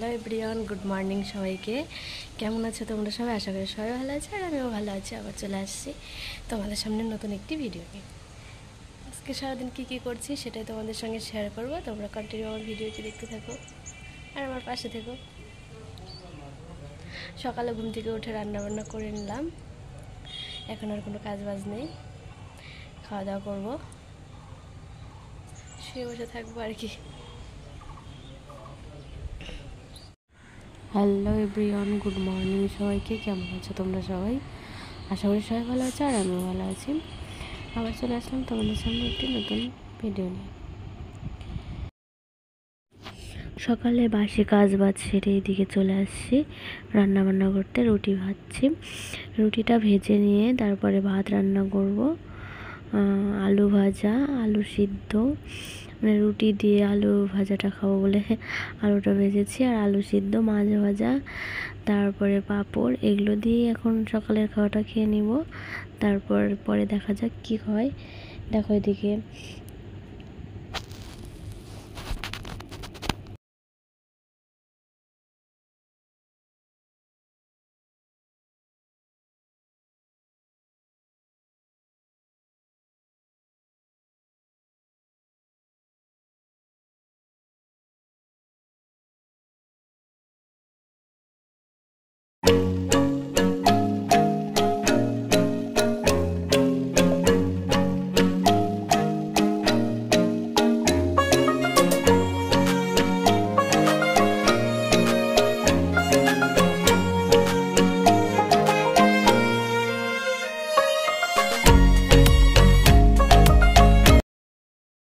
Hello everyone, good morning সবাইকে। কেমন আছো তোমরা সবাই? আশা করি সবাই ভালো আছে, আর আমিও ভালো আছি। আবার চলে আসছি তোমাদের সামনে নতুন একটি ভিডিও নিয়ে। আজকে সারাদিন কী করছি সেটাই তোমাদের সঙ্গে শেয়ার করবো। তোমরা কন্টিনিউ আমার ভিডিওটি দেখতে থাকো আর আমার পাশে থেকো। সকালে ঘুম থেকে উঠে রান্নাবান্না করে নিলাম, এখন আর কোনো কাজ বাজ নেই, খাওয়া দাওয়া করবো, শুয়ে বসে থাকবো আর কি। হ্যালো এভরিওয়ান, গুড মর্নিং সবাইকে। কেমন আছো তোমরা সবাই? আশা করি সবাই ভালো আছে, আর আমিও ভালো আছি। আবার চলে আসলাম তোমাদের সামনে একটি নতুন ভিডিও নিয়ে। সকালে বাসি কাজ বাজ সেরে এদিকে চলে আসছি রান্না বান্না করতে। রুটি ভাজছি, রুটিটা ভেজে নিয়ে তারপরে ভাত রান্না করব। আলু ভাজা, আলু সিদ্ধ, মানে রুটি দিয়ে আলু ভাজাটা খাবো বলে আলুটা ভেজেছি, আর আলু সিদ্ধ, মাছ ভাজা, তারপরে পাঁপড়, এগুলো দিয়ে এখন সকালের খাওয়াটা খেয়ে নিব। তারপর পরে দেখা যাক কী হয়। দেখো এদিকে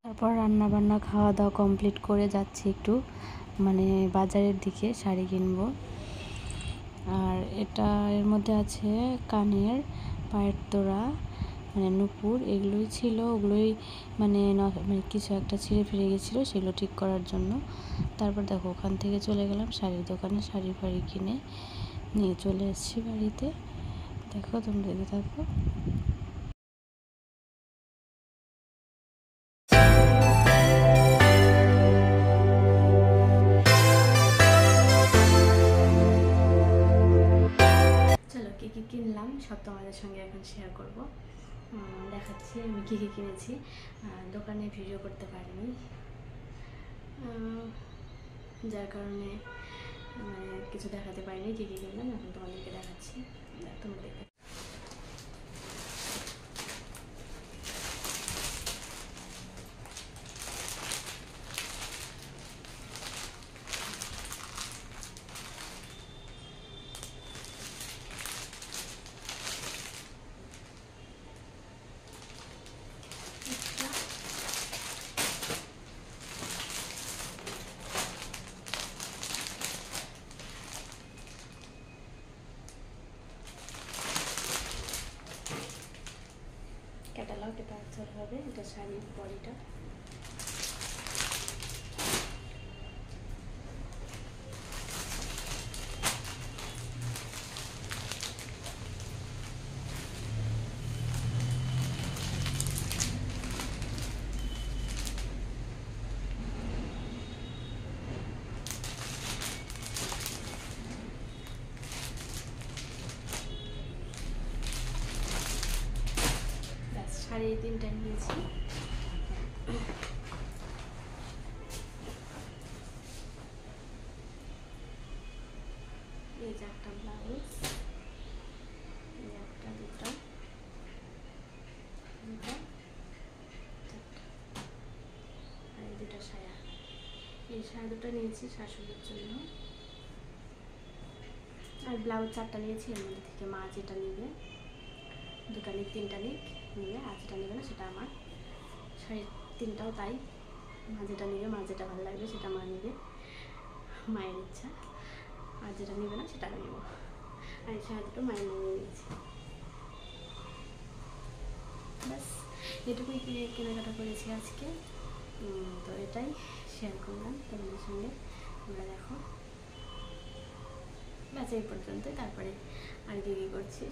তারপর রান্না বান্না খাওয়া দাওয়া কমপ্লিট করে যাচ্ছি একটু মানে বাজারের দিকে শাড়ি কিনবো। আর এটা এর মধ্যে আছে কানের, পায়ের তোড়া, মানে নুপুর, এগুলোই ছিল। ওগুলোই মানে কিছু একটা ছিঁড়ে ফিরে গেছিলো, সেগুলো ঠিক করার জন্য। তারপর দেখো ওখান থেকে চলে গেলাম শাড়ির দোকানে, শাড়ি ফাড়ি কিনে নিয়ে চলে এসেছি বাড়িতে। দেখো তোমরা দেখতে থাকো। চলো কী কী কিনলাম সব তোমাদের সঙ্গে এখন শেয়ার করব, দেখাচ্ছি আমি কী কী কিনেছি। দোকানে ভিডিও করতে পারিনি, যার কারণে কিছু দেখাতে পারিনি কী কী কিনলাম। এখন তোমাদেরকে দেখাচ্ছি, তোমরা দেখতে। ক্যাটালগ, এটা আনসার হবে, এটা শাড়ির বডিটা। শাড়ি তিনটা নিয়েছি। এই যে একটা ব্লাউজ, এই একটা, দুটা, আর এই দুটা সায়া। এই সায়া দুটো নিয়েছি শাশুড়ির জন্য, আর ব্লাউজ চারটা নিয়েছি। এর মধ্যে থেকে মা যেটা নেবে, দুটা নিক তিনটা নিক নিয়ে, আর যেটা নেবে না সেটা আমার। শাড়ির তিনটাও তাই, মা যেটা নেবে, মা যেটা ভালো লাগবে সেটা মা নেবে, মায়ের ইচ্ছা। আর যেটা নেবে না সেটা আমি নেবো। আর এই শাড়ি দুটো মায়ের নিয়ে নিয়েছি। ব্যাস এটুকুই কেনাকাটা করেছি আজকে। তো এটাই শেয়ার করলাম তোমাদের সঙ্গে, তোমরা দেখো। ব্যাস এই পর্যন্তই, তারপরে আর কি করছি।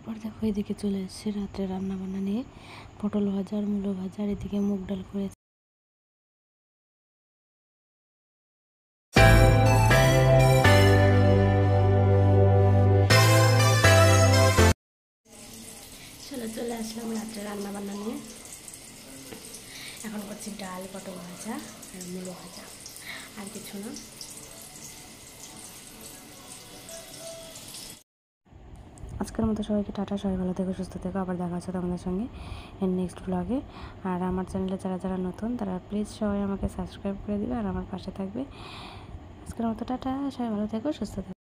তারপর দেখো এদিকে চলে এসেছি রাত্রে রান্না বান্না নিয়ে, পটল ভাজা আর মূলো ভাজা, আর এদিকে মুগ ডাল করেছি। চলে আসলাম রাত্রে রান্না বান্না নিয়ে। এখন করছি ডাল, পটল ভাজা আর মূলো ভাজা, আর কিছু না। আজকের মতো সবাইকে টাটা, সবাই ভালো থেকো, সুস্থ থেকো। আবার দেখা হচ্ছে তোমাদের সঙ্গে এর নেক্সট ব্লগে। আর আমার চ্যানেলে যারা যারা নতুন তারা প্লিজ সবাই আমাকে সাবস্ক্রাইব করে দিবে আর আমার পাশে থাকবে। আজকের মতো টাটা, সবাই ভালো থেকো, সুস্থ থেকো।